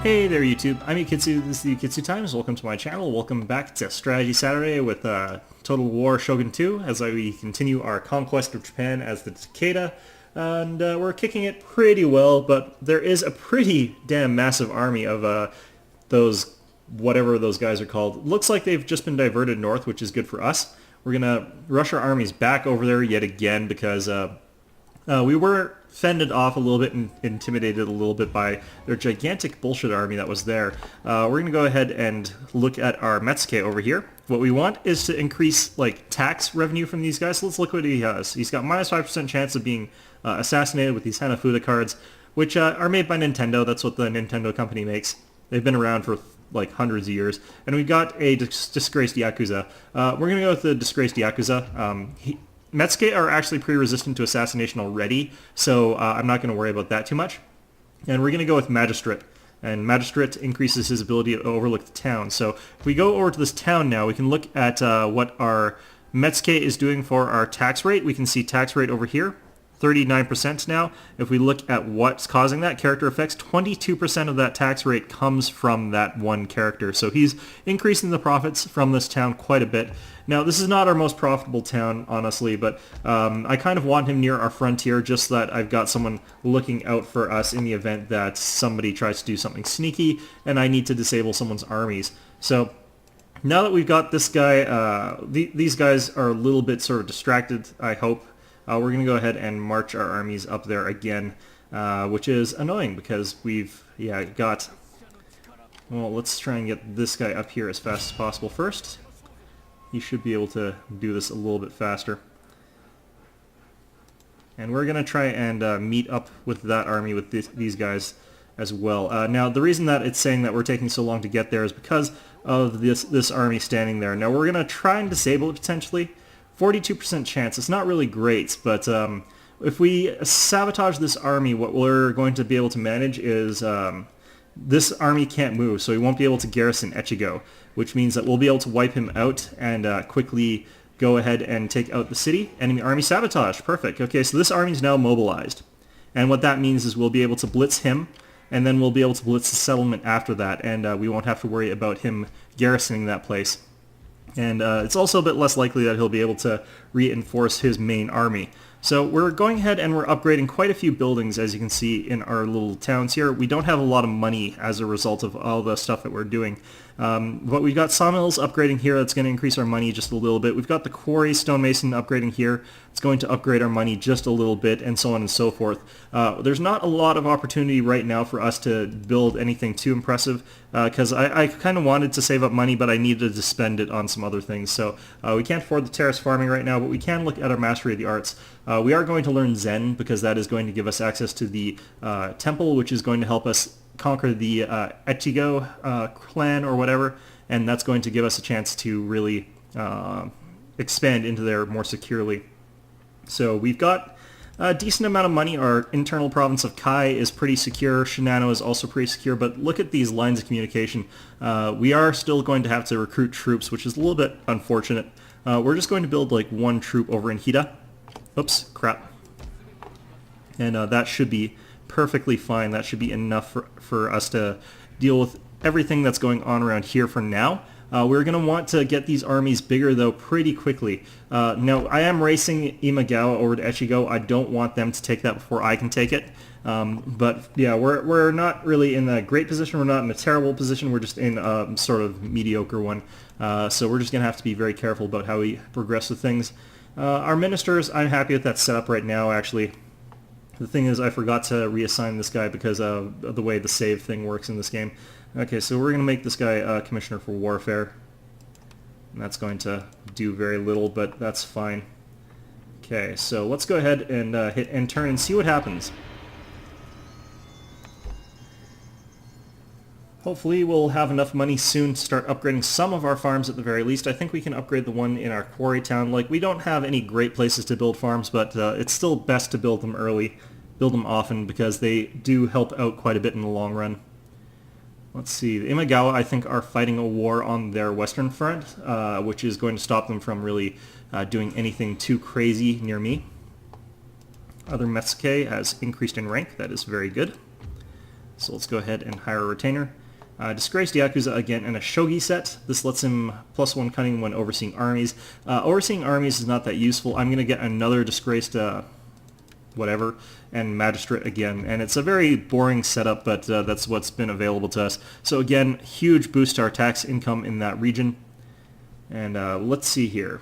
Hey there YouTube, I'm Yukitsu, this is the Yukitsu Times, welcome to my channel, welcome back to Strategy Saturday with Total War Shogun 2 as we continue our conquest of Japan as the Takeda, and we're kicking it pretty well, but there is a pretty damn massive army of those, whatever those guys are called. Looks like they've just been diverted north, which is good for us. We're gonna rush our armies back over there yet again because we were fended off a little bit and intimidated a little bit by their gigantic bullshit army that was there. We're going to go ahead and look at our Metsuke over here. What we want is to increase like tax revenue from these guys. So let's look what he has. He's got minus 5% chance of being assassinated with these Hanafuda cards, which are made by Nintendo. That's what the Nintendo company makes. They've been around for like hundreds of years. And we got a disgraced Yakuza. We're going to go with the disgraced Yakuza. Metsuke are actually pretty resistant to assassination already, so I'm not going to worry about that too much. And we're going to go with Magistrate. And Magistrate increases his ability to overlook the town. So if we go over to this town now, we can look at what our Metsuke is doing for our tax rate. We can see tax rate over here, 39% now. If we look at what's causing that, character effects, 22% of that tax rate comes from that one character. So he's increasing the profits from this town quite a bit. Now, this is not our most profitable town, honestly, but I kind of want him near our frontier just so that I've got someone looking out for us in the event that somebody tries to do something sneaky and I need to disable someone's armies. So now that we've got this guy, these guys are a little bit sort of distracted, I hope. We're going to go ahead and march our armies up there again, which is annoying because we've, got... Well, let's try and get this guy up here as fast as possible first. He should be able to do this a little bit faster. And we're going to try and meet up with that army with these guys as well. Now, the reason that it's saying that we're taking so long to get there is because of this army standing there. Now, we're going to try and disable it potentially. 42% chance. It's not really great, but if we sabotage this army, what we're going to be able to manage is this army can't move, so he won't be able to garrison Echigo, which means that we'll be able to wipe him out and quickly go ahead and take out the city. Enemy army sabotage. Perfect. Okay, so this army is now mobilized. And what that means is we'll be able to blitz him, and then we'll be able to blitz the settlement after that, and we won't have to worry about him garrisoning that place. And it's also a bit less likely that he'll be able to reinforce his main army. So we're going ahead and we're upgrading quite a few buildings, as you can see in our little towns here. We don't have a lot of money as a result of all the stuff that we're doing. But we've got sawmills upgrading here. That's going to increase our money just a little bit. We've got the quarry stonemason upgrading here. It's going to upgrade our money just a little bit, and so on and so forth. There's not a lot of opportunity right now for us to build anything too impressive, because I kind of wanted to save up money, but I needed to spend it on some other things. So we can't afford the terrace farming right now, but we can look at our mastery of the arts. We are going to learn Zen, because that is going to give us access to the temple, which is going to help us conquer the Echigo clan or whatever, and that's going to give us a chance to really expand into there more securely. So we've got a decent amount of money. Our internal province of Kai is pretty secure. Shinano is also pretty secure, but look at these lines of communication. We are still going to have to recruit troops, which is a little bit unfortunate. We're just going to build like one troop over in Hida. Oops, crap. And that should be perfectly fine. That should be enough for us to deal with everything that's going on around here for now. We're going to want to get these armies bigger, though, pretty quickly. Now, I am racing Imagawa over to Echigo. I don't want them to take that before I can take it. But, yeah, we're not really in a great position. We're not in a terrible position. We're just in a sort of mediocre one. So we're just going to have to be very careful about how we progress with things. Our ministers, I'm happy with that setup right now, actually. The thing is, I forgot to reassign this guy because of the way the save thing works in this game. Okay, so we're going to make this guy Commissioner for Warfare. And that's going to do very little, but that's fine. Okay, so let's go ahead and hit end turn and see what happens. Hopefully we'll have enough money soon to start upgrading some of our farms at the very least. I think we can upgrade the one in our quarry town. Like, we don't have any great places to build farms, but it's still best to build them early, build them often, because they do help out quite a bit in the long run. Let's see, the Imagawa, I think, are fighting a war on their western front, which is going to stop them from really doing anything too crazy near me. Other Metsuke has increased in rank. That is very good. So let's go ahead and hire a retainer. Disgraced Yakuza again in a shogi set. This lets him +1 cunning when overseeing armies. Overseeing armies is not that useful. I'm going to get another disgraced whatever and magistrate again, and it's a very boring setup, but that's what's been available to us. So again, huge boost to our tax income in that region. And let's see here.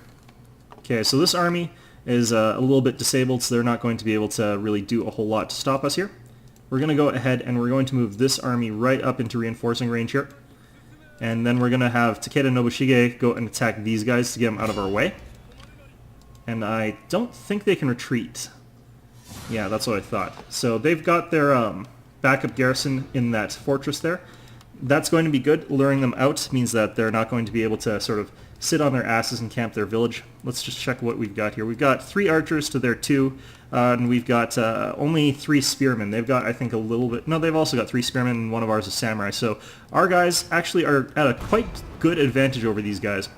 Okay, so this army is a little bit disabled, so they're not going to be able to really do a whole lot to stop us here. We're going to go ahead and we're going to move this army right up into reinforcing range here. And then we're going to have Takeda Nobushige go and attack these guys to get them out of our way. And I don't think they can retreat. Yeah, that's what I thought. So they've got their backup garrison in that fortress there. That's going to be good. Luring them out means that they're not going to be able to sort of sit on their asses and camp their village. Let's just check what we've got here. We've got 3 archers to their 2, and we've got only 3 spearmen. They've got, I think, a little bit... No, they've also got 3 spearmen, and one of ours is samurai. So our guys actually are at a quite good advantage over these guys.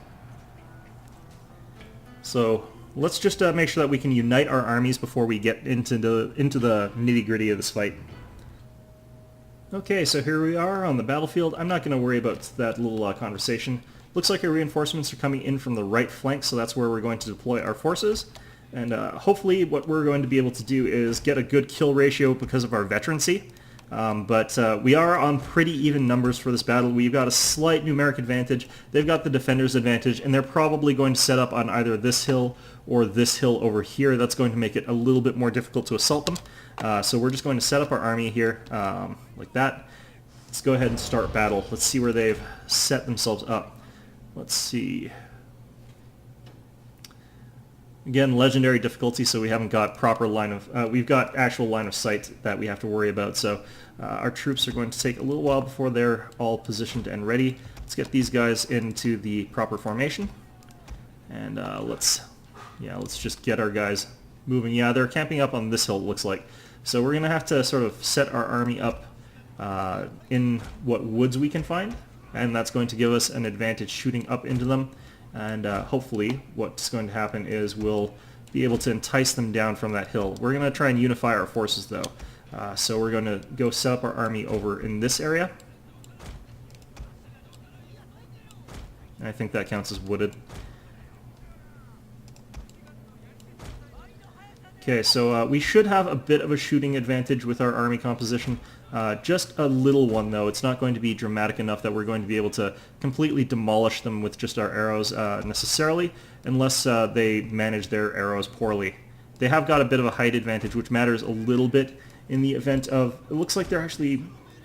So let's just make sure that we can unite our armies before we get into the nitty-gritty of this fight. Okay, so here we are on the battlefield. I'm not going to worry about that little conversation. Looks like our reinforcements are coming in from the right flank, so that's where we're going to deploy our forces. And hopefully what we're going to be able to do is get a good kill ratio because of our veterancy. But we are on pretty even numbers for this battle. We've got a slight numeric advantage. They've got the defender's advantage, and they're probably going to set up on either this hill or this hill over here. That's going to make it a little bit more difficult to assault them. So we're just going to set up our army here like that. Let's go ahead and start battle. Let's see where they've set themselves up. Let's see. Again, legendary difficulty, so we haven't got proper line of... we've got actual line of sight that we have to worry about, so our troops are going to take a little while before they're all positioned and ready. Let's get these guys into the proper formation. And let's just get our guys moving. Yeah, they're camping up on this hill, it looks like. So we're going to have to sort of set our army up in what woods we can find, and that's going to give us an advantage shooting up into them. And hopefully what's going to happen is we'll be able to entice them down from that hill. We're going to try and unify our forces though. So we're going to go set up our army over in this area. And I think that counts as wooded. Okay, so we should have a bit of a shooting advantage with our army composition. Just a little one, though. It's not going to be dramatic enough that we're going to be able to completely demolish them with just our arrows necessarily, unless they manage their arrows poorly. They have got a bit of a height advantage, which matters a little bit in the event of... It looks like they're actually...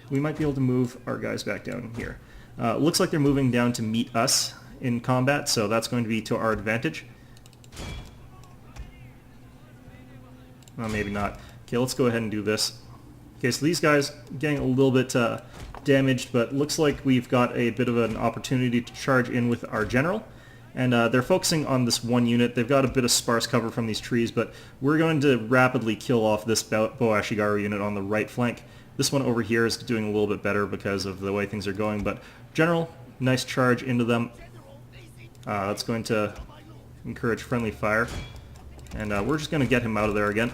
We might be able to move our guys back down here. It looks like they're moving down to meet us in combat, so that's going to be to our advantage. Well, maybe not. Okay, let's go ahead and do this. Okay, so these guys getting a little bit damaged, but looks like we've got a bit of an opportunity to charge in with our general. And they're focusing on this one unit. They've got a bit of sparse cover from these trees, but we're going to rapidly kill off this Bo Ashigaru unit on the right flank. This one over here is doing a little bit better because of the way things are going, but general, nice charge into them. That's going to encourage friendly fire. And we're just going to get him out of there again.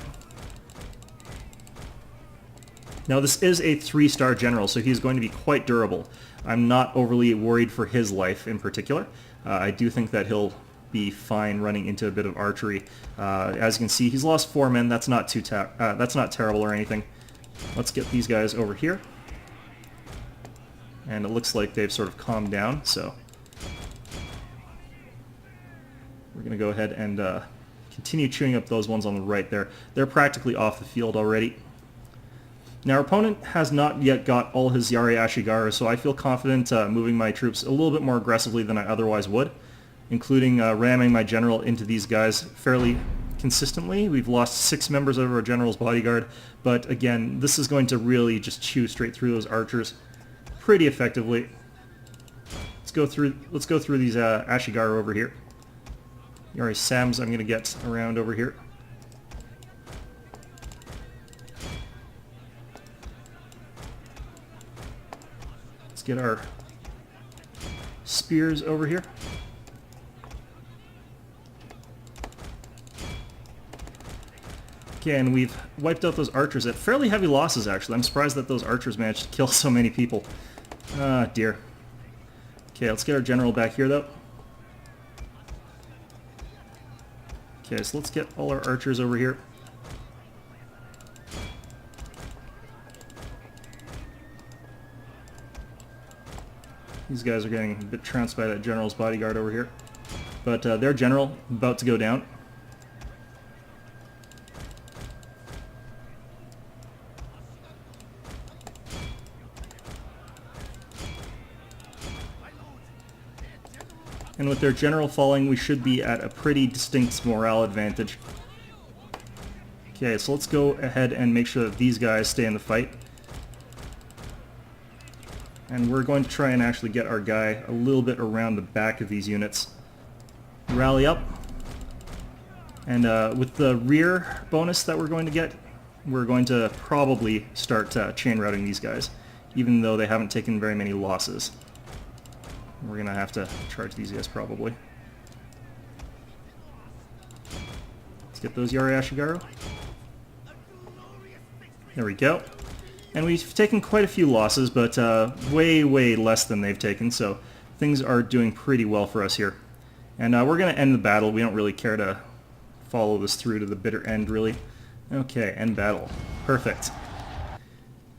Now this is a 3-star general, so he's going to be quite durable. I'm not overly worried for his life in particular. I do think that he'll be fine running into a bit of archery. As you can see, he's lost 4 men. That's not terrible or anything. Let's get these guys over here. And it looks like they've sort of calmed down, so we're going to go ahead and continue chewing up those ones on the right there. They're practically off the field already. Now our opponent has not yet got all his Yari Ashigaru, so I feel confident moving my troops a little bit more aggressively than I otherwise would, including ramming my general into these guys fairly consistently. We've lost 6 members of our general's bodyguard, but again, this is going to really just chew straight through those archers pretty effectively. Let's go through these Ashigaru over here. Yari Sams I'm going to get around over here. Let's get our spears over here. Okay, and we've wiped out those archers at fairly heavy losses, actually. I'm surprised that those archers managed to kill so many people. Ah, dear. Okay, let's get our general back here, though. Okay, so let's get all our archers over here. These guys are getting a bit trounced by that general's bodyguard over here. But their general about to go down. And with their general falling, we should be at a pretty distinct morale advantage. Okay, so let's go ahead and make sure that these guys stay in the fight. And we're going to try and actually get our guy a little bit around the back of these units. Rally up. And with the rear bonus that we're going to get, we're going to probably start chain routing these guys, even though they haven't taken very many losses. We're going to have to charge these guys probably. Let's get those Yari Ashigaru. There we go. And we've taken quite a few losses, but way, way less than they've taken, so things are doing pretty well for us here. And we're going to end the battle. We don't really care to follow this through to the bitter end, really. Okay, end battle. Perfect.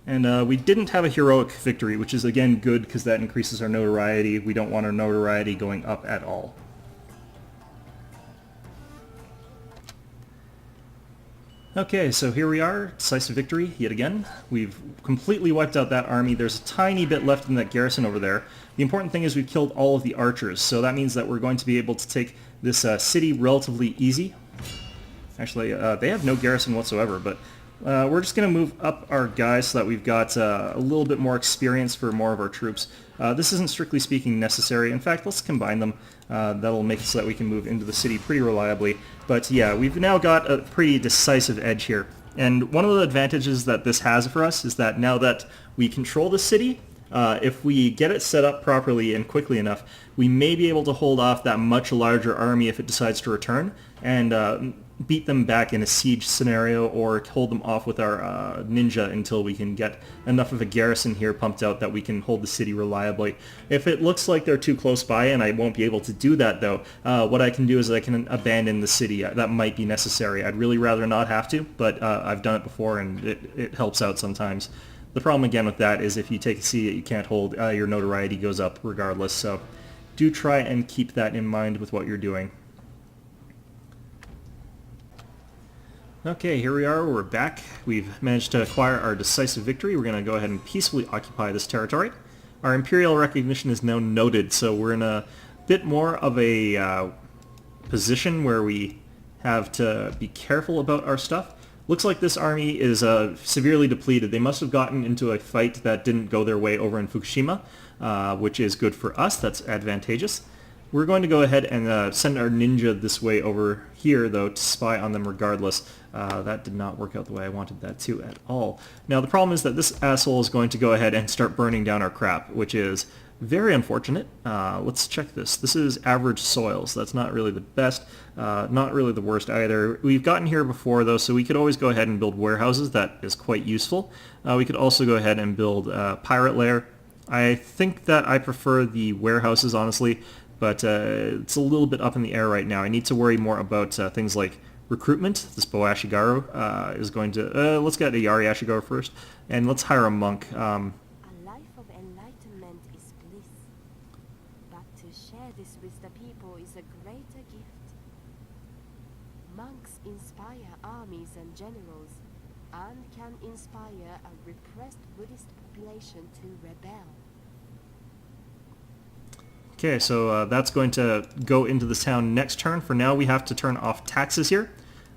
And we didn't have a heroic victory, which is again good because that increases our notoriety. We don't want our notoriety going up at all. Okay, so here we are, decisive victory yet again. We've completely wiped out that army. There's a tiny bit left in that garrison over there. The important thing is we've killed all of the archers, so that means that we're going to be able to take this city relatively easy. Actually, they have no garrison whatsoever, but we're just going to move up our guys so that we've got a little bit more experience for more of our troops. This isn't strictly speaking necessary. In fact, let's combine them. That'll make it so that we can move into the city pretty reliably. But yeah, we've now got a pretty decisive edge here. And one of the advantages that this has for us is that now that we control the city, if we get it set up properly and quickly enough, we may be able to hold off that much larger army if it decides to return, and beat them back in a siege scenario, or hold them off with our ninja until we can get enough of a garrison here pumped out that we can hold the city reliably. If it looks like they're too close by and I won't be able to do that though, what I can do is I can abandon the city. That might be necessary. I'd really rather not have to, but I've done it before and it helps out sometimes. The problem again with that is if you take a city that you can't hold, your notoriety goes up regardless, so do try and keep that in mind with what you're doing. Okay, here we are, we're back. We've managed to acquire our decisive victory. We're going to go ahead and peacefully occupy this territory. Our imperial recognition is now noted, so we're in a bit more of a position where we have to be careful about our stuff. Looks like this army is severely depleted. They must have gotten into a fight that didn't go their way over in Fukushima, which is good for us. That's advantageous. We're going to go ahead and send our ninja this way over here, though, to spy on them regardless. That did not work out the way I wanted that to at all. Now, the problem is that this asshole is going to go ahead and start burning down our crap, which is very unfortunate. Let's check this. This is average soils. That's not really the best, not really the worst either. We've gotten here before, though, so we could always go ahead and build warehouses. That is quite useful. We could also go ahead and build a pirate lair. I think that I prefer the warehouses, honestly, but it's a little bit up in the air right now. I need to worry more about things like recruitment. This Bo Ashigaru is going to... let's get a Yari Ashigaru first, and let's hire a monk. A life of enlightenment is bliss, but to share this with the people is a greater gift. Monks inspire armies and generals, and can inspire a repressed Buddhist population to rebel. Okay, so that's going to go into the town next turn. For now, we have to turn off taxes here.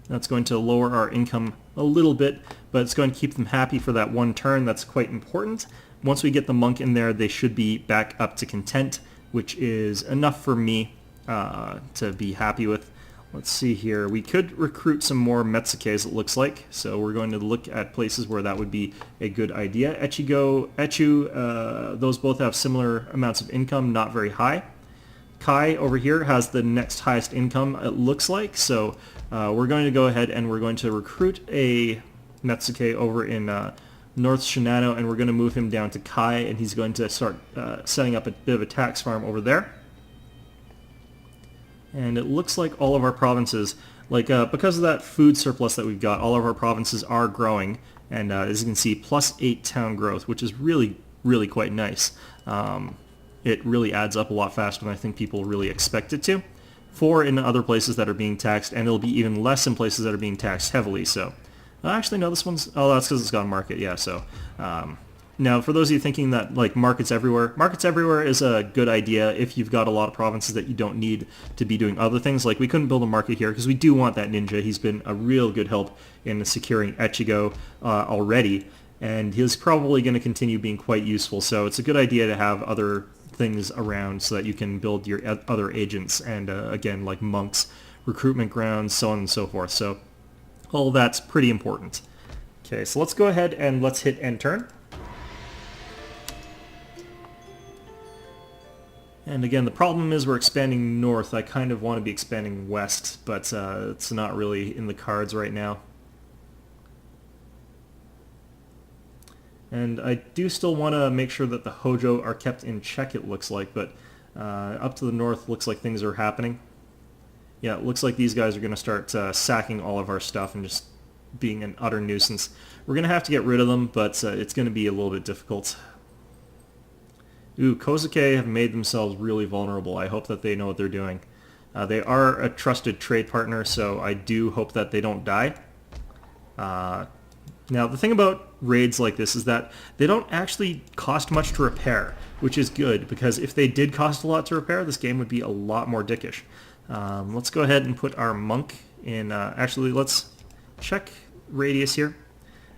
That's going to lower our income a little bit, but it's going to keep them happy for that one turn. That's quite important. Once we get the monk in there, they should be back up to content, which is enough for me to be happy with. Let's see here. We could recruit some more Metsukes, it looks like. So we're going to look at places where that would be a good idea. Echigo, Echu, those both have similar amounts of income, not very high. Kai over here has the next highest income, it looks like, so we're going to go ahead and we're going to recruit a Metsuke over in North Shinano, and we're going to move him down to Kai, and he's going to start setting up a bit of a tax farm over there. And it looks like all of our provinces, like because of that food surplus that we've got, all of our provinces are growing, and as you can see, +8 town growth, which is really, really quite nice. It really adds up a lot faster than I think people really expect it to. 4 in other places that are being taxed, and it'll be even less in places that are being taxed heavily, so... Actually, no, this one's... Oh, that's because it's got a market, yeah, so... now, for those of you thinking that, like, markets everywhere is a good idea if you've got a lot of provinces that you don't need to be doing other things. Like, we couldn't build a market here because we do want that ninja. He's been a real good help in securing Echigo already, and he's probably going to continue being quite useful, so it's a good idea to have other things around so that you can build your other agents and, again, like monks, recruitment grounds, so on and so forth. So all that's pretty important. Okay, so let's go ahead and let's hit end turn. And again, the problem is we're expanding north. I kind of want to be expanding west, but it's not really in the cards right now. And I do still want to make sure that the Hojo are kept in check, it looks like, but up to the north looks like things are happening. Yeah, it looks like these guys are going to start sacking all of our stuff and just being an utter nuisance. We're going to have to get rid of them, but it's going to be a little bit difficult. Ooh, Kozuke have made themselves really vulnerable. I hope that they know what they're doing. They are a trusted trade partner, so I do hope that they don't die. Now, the thing about raids like this is that they don't actually cost much to repair, which is good, because if they did cost a lot to repair, this game would be a lot more dickish. Let's go ahead and put our monk in... actually, let's check radius here.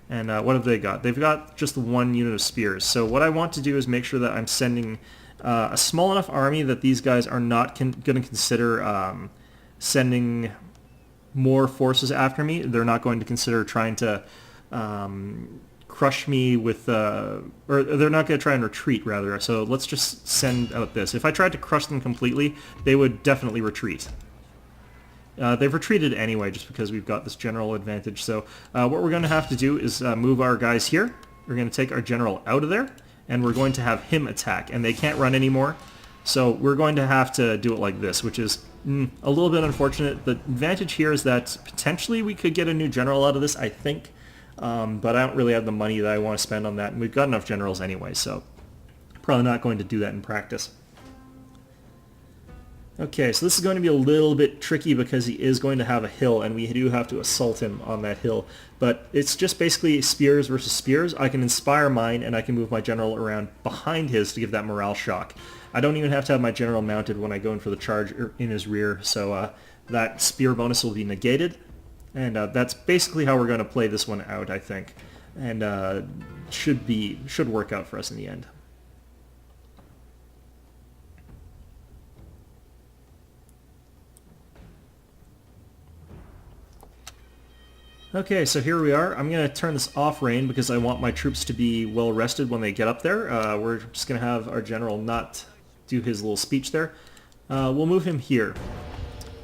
And what have they got? They've got just 1 unit of spears. So what I want to do is make sure that I'm sending a small enough army that these guys are not going to consider sending more forces after me. They're not going to consider trying to crush me with... or they're not going to try and retreat, rather. So let's just send out this. If I tried to crush them completely, they would definitely retreat. They've retreated anyway, just because we've got this general advantage. So what we're going to have to do is move our guys here. We're going to take our general out of there, and we're going to have him attack. And they can't run anymore, so we're going to have to do it like this, which is a little bit unfortunate. The advantage here is that potentially we could get a new general out of this, I think. But I don't really have the money that I want to spend on that, and we've got enough generals anyway, so probably not going to do that in practice. Okay, so this is going to be a little bit tricky because he is going to have a hill, and we do have to assault him on that hill. But it's just basically spears versus spears. I can inspire mine, and I can move my general around behind his to give that morale shock. I don't even have to have my general mounted when I go in for the charge in his rear, so that spear bonus will be negated. And that's basically how we're going to play this one out, I think. And should work out for us in the end. Okay, so here we are. I'm going to turn this off rain because I want my troops to be well rested when they get up there. We're just going to have our general not do his little speech there. We'll move him here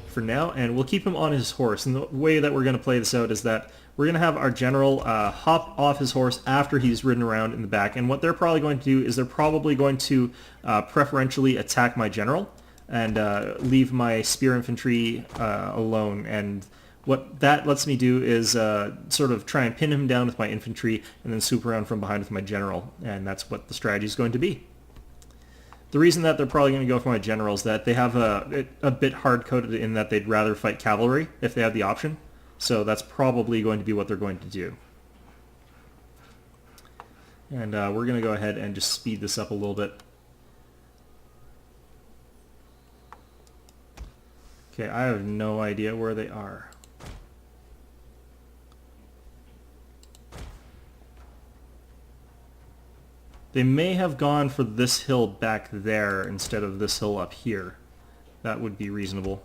for now, and we'll keep him on his horse. And the way that we're going to play this out is that we're going to have our general hop off his horse after he's ridden around in the back. And what they're probably going to do is they're probably going to preferentially attack my general and leave my spear infantry alone. And what that lets me do is sort of try and pin him down with my infantry and then swoop around from behind with my general. And that's what the strategy is going to be. The reason that they're probably going to go for my general is that they have a bit hard-coded in that they'd rather fight cavalry if they have the option. So that's probably going to be what they're going to do. And we're going to go ahead and just speed this up a little bit. Okay, I have no idea where they are. They may have gone for this hill back there instead of this hill up here. That would be reasonable.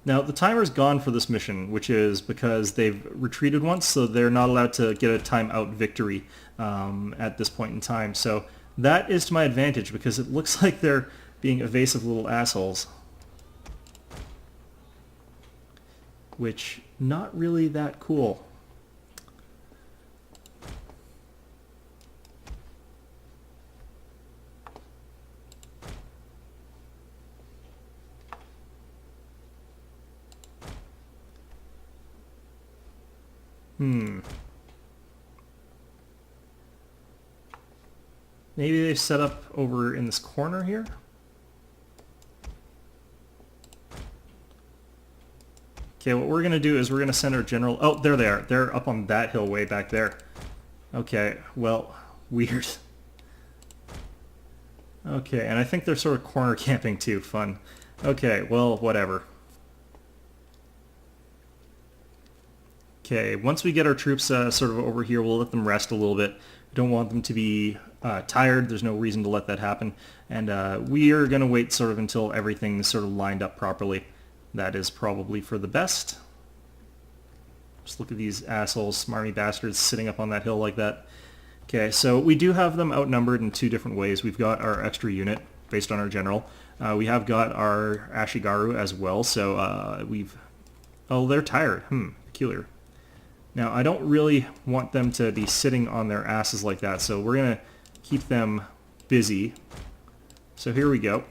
Now, the timer's gone for this mission, which is because they've retreated once, so they're not allowed to get a timeout victory at this point in time. So that is to my advantage, because it looks like they're being evasive little assholes. Which, not really that cool. Maybe they've set up over in this corner here? Okay, what we're going to do is we're going to send our general... Oh, there they are. They're up on that hill way back there. Okay, well, weird. Okay, and I think they're sort of corner camping too. Fun. Okay, well, whatever. Okay, once we get our troops sort of over here, we'll let them rest a little bit. We don't want them to be tired. There's no reason to let that happen. And we are going to wait sort of until everything's sort of lined up properly. That is probably for the best. Just look at these assholes, smarmy bastards, sitting up on that hill like that. Okay, so we do have them outnumbered in two different ways. We've got our extra unit based on our general. We have got our Ashigaru as well, so we've... Oh, they're tired. Peculiar. Now, I don't really want them to be sitting on their asses like that, so we're going to keep them busy. So here we go.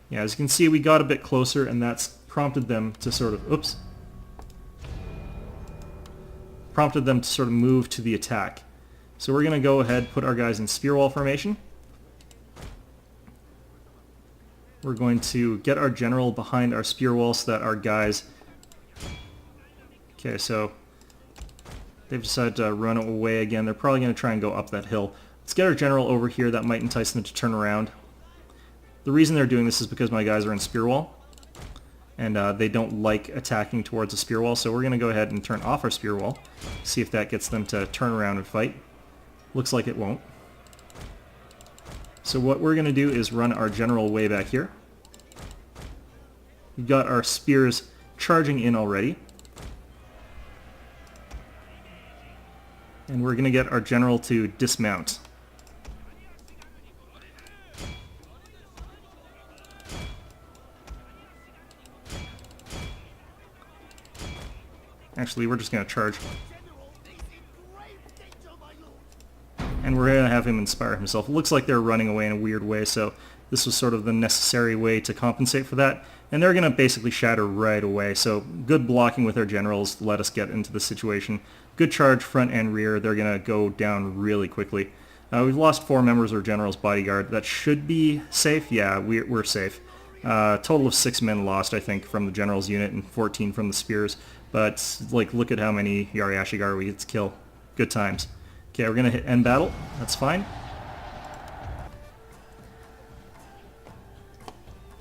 Yeah, as you can see, we got a bit closer, and that's prompted them to sort of... Oops. Prompted them to sort of move to the attack. So we're going to go ahead, put our guys in spear wall formation. We're going to get our general behind our spear wall so that our guys... Okay, so they've decided to run away again. They're probably going to try and go up that hill. Let's get our general over here. That might entice them to turn around. The reason they're doing this is because my guys are in spear wall, and they don't like attacking towards a spear wall, so we're going to go ahead and turn off our spear wall, see if that gets them to turn around and fight. Looks like it won't. So what we're going to do is run our general way back here. We've got our spears charging in already. And we're going to get our general to dismount. Actually, we're just going to charge. And we're going to have him inspire himself. It looks like they're running away in a weird way, so this was sort of the necessary way to compensate for that. And they're going to basically shatter right away, so good blocking with our generals let us get into the situation. Good charge front and rear. They're going to go down really quickly. We've lost 4 members of our general's bodyguard. That should be safe. Yeah, we're safe. Total of 6 men lost, I think, from the general's unit and 14 from the spears. But, like, look at how many Yari Ashigaru we get to kill. Good times. Okay, we're going to hit end battle. That's fine.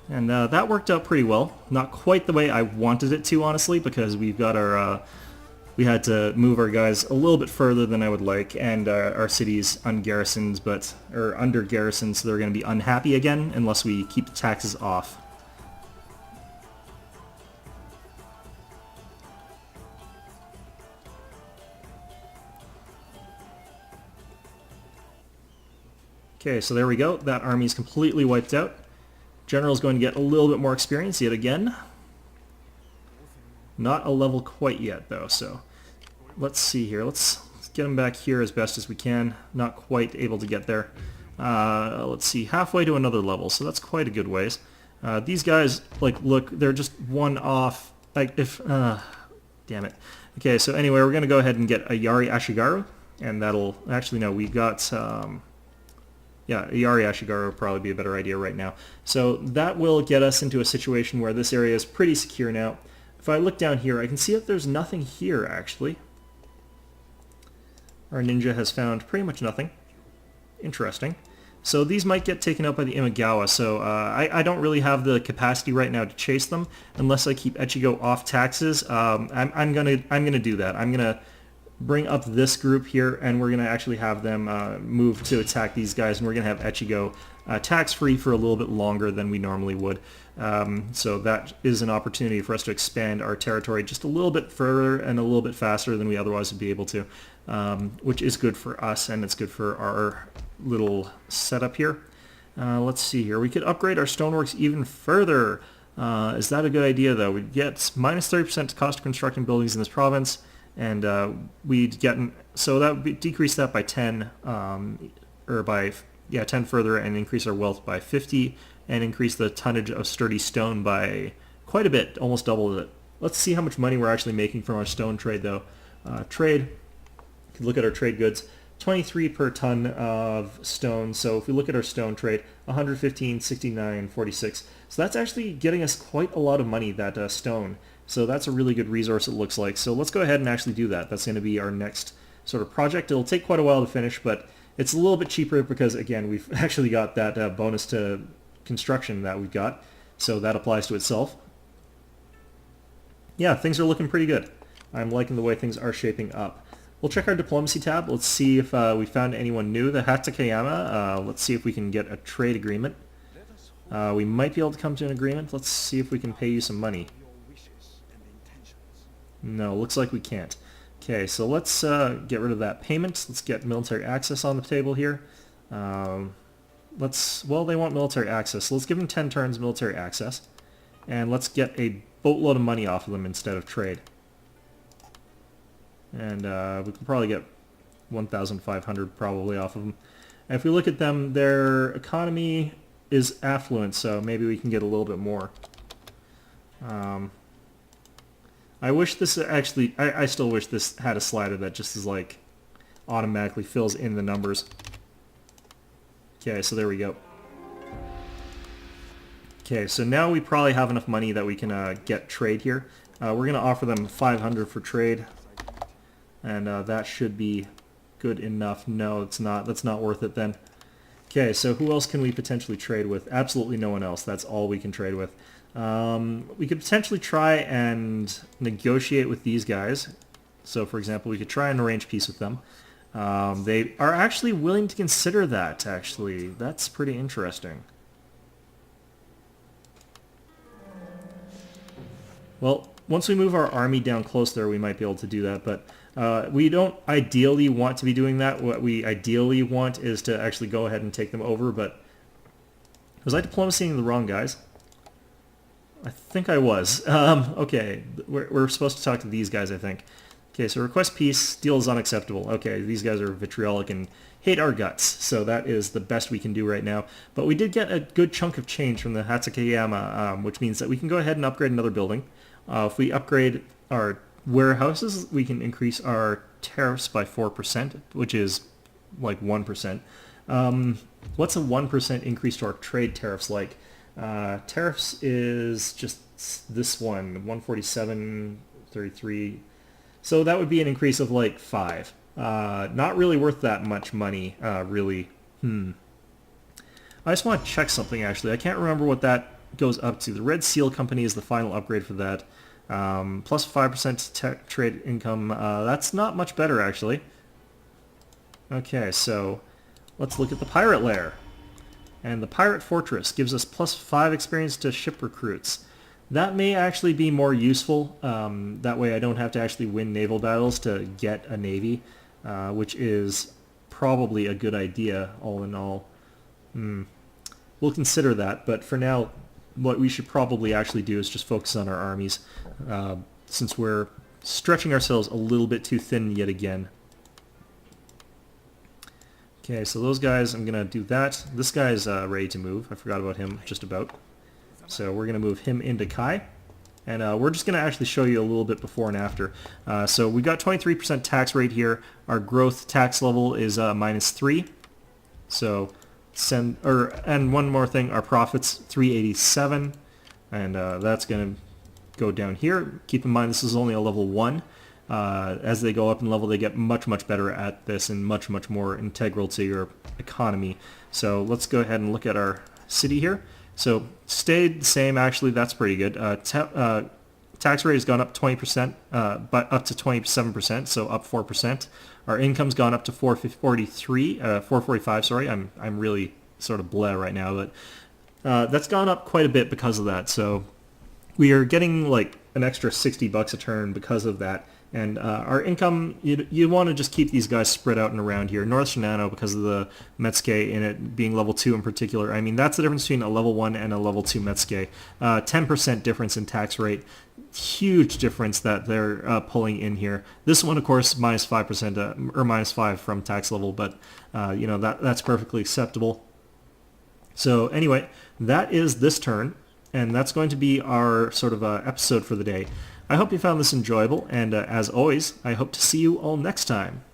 And that worked out pretty well. Not quite the way I wanted it to, honestly, because we've got our... we had to move our guys a little bit further than I would like, and our city's ungarrisoned, or under garrisoned, so they're going to be unhappy again unless we keep the taxes off. Okay, so there we go. That army's completely wiped out. General's going to get a little bit more experience yet again. Not a level quite yet, though, so let's see here. Let's get him back here as best as we can. Not quite able to get there. Let's see, halfway to another level, so that's quite a good ways. These guys, like, look, they're just one off. Like, if... damn it. Okay, so anyway, we're going to go ahead and get a Yari Ashigaru, and that'll... Actually, no, we got... yeah, a Yari Ashigaru would probably be a better idea right now. So that will get us into a situation where this area is pretty secure now. If I look down here, I can see that there's nothing here, actually. Our ninja has found pretty much nothing. Interesting. So these might get taken out by the Imagawa, so I don't really have the capacity right now to chase them unless I keep Echigo off taxes. I'm gonna do that. I'm gonna bring up this group here, and we're going to actually have them move to attack these guys, and we're going to have Echigo tax-free for a little bit longer than we normally would. So that is an opportunity for us to expand our territory just a little bit further and a little bit faster than we otherwise would be able to, which is good for us, and it's good for our little setup here. Let's see here. We could upgrade our stoneworks even further. Is that a good idea, though? We'd get minus 30% cost of constructing buildings in this province, and we'd get, so that would decrease that by 10, or by, 10 further, and increase our wealth by 50, and increase the tonnage of sturdy stone by quite a bit, almost double it. Let's see how much money we're actually making from our stone trade, though. Trade, you can look at our trade goods. 23 per ton of stone. So if we look at our stone trade, 115, 69, 46. So that's actually getting us quite a lot of money, that stone. So that's a really good resource, it looks like. So let's go ahead and actually do that. That's going to be our next sort of project. It'll take quite a while to finish, but it's a little bit cheaper because, again, we've actually got that bonus to construction that we've got. So that applies to itself. Yeah, things are looking pretty good. I'm liking the way things are shaping up. We'll check our diplomacy tab. Let's see if we found anyone new. The Hatakeyama, let's see if we can get a trade agreement. We might be able to come to an agreement. Let's see if we can pay you some money. No, looks like we can't. Okay, so let's get rid of that payment. Let's get military access on the table here. Well, they want military access, so let's give them 10 turns military access. And let's get a boatload of money off of them instead of trade. And we can probably get 1,500 probably off of them. And if we look at them, their economy is affluent, so maybe we can get a little bit more. I wish this actually, I still wish this had a slider that just is like automatically fills in the numbers. Okay, so there we go. Okay, so now we probably have enough money that we can get trade here. We're going to offer them 500 for trade. And that should be good enough. No, it's not. That's not worth it then. Okay, so who else can we potentially trade with? Absolutely no one else. That's all we can trade with. We could potentially try and negotiate with these guys. So, for example, we could try and arrange peace with them. They are actually willing to consider that, actually. That's pretty interesting. Well, once we move our army down close there, we might be able to do that, but we don't ideally want to be doing that. What we ideally want is to actually go ahead and take them over, but was I diplomacying the wrong guys? I think I was. Okay, we're supposed to talk to these guys, I think. Okay, so request peace, deal is unacceptable. Okay, these guys are vitriolic and hate our guts, so that is the best we can do right now. But we did get a good chunk of change from the Hatakeyama, which means that we can go ahead and upgrade another building. If we upgrade our warehouses, we can increase our tariffs by 4%, which is like 1%. What's a 1% increase to our trade tariffs like? Tariffs is just this one, 147.33. So that would be an increase of like 5. Not really worth that much money, really. I just want to check something, actually. I can't remember what that goes up to. The Red Seal Company is the final upgrade for that. Plus 5% trade income. That's not much better, actually. Okay, so let's look at the Pirate Lair. And the Pirate Fortress gives us plus 5 experience to ship recruits. That may actually be more useful. That way I don't have to actually win naval battles to get a navy, which is probably a good idea, all in all. We'll consider that, but for now, what we should probably actually do is just focus on our armies, since we're stretching ourselves a little bit too thin yet again. Okay, so those guys, I'm going to do that. This guy's ready to move. I forgot about him just about. So we're going to move him into Kai. And we're just going to actually show you a little bit before and after. So we got 23% tax rate here. Our growth tax level is -3. So and one more thing, our profits 387, and that's going to go down here. Keep in mind this is only a level 1. As they go up in level, they get much better at this and much more integral to your economy. So let's go ahead and look at our city here. So stayed the same, actually. That's pretty good. tax rate has gone up 20%, but up to 27%, so up 4%. Our income's gone up to 445. Sorry, I'm really sort of bleh right now, but that's gone up quite a bit because of that. So we are getting like an extra $60 a turn because of that. And our income, you want to just keep these guys spread out and around here. North Shinano, because of the Metsuke in it being level 2 in particular, I mean, that's the difference between a level 1 and a level 2 Metsuke. 10% difference in tax rate. Huge difference that they're pulling in here. This one, of course, minus 5%, or minus 5 from tax level, but, that's perfectly acceptable. So anyway, that is this turn, and that's going to be our sort of episode for the day. I hope you found this enjoyable, and as always, I hope to see you all next time.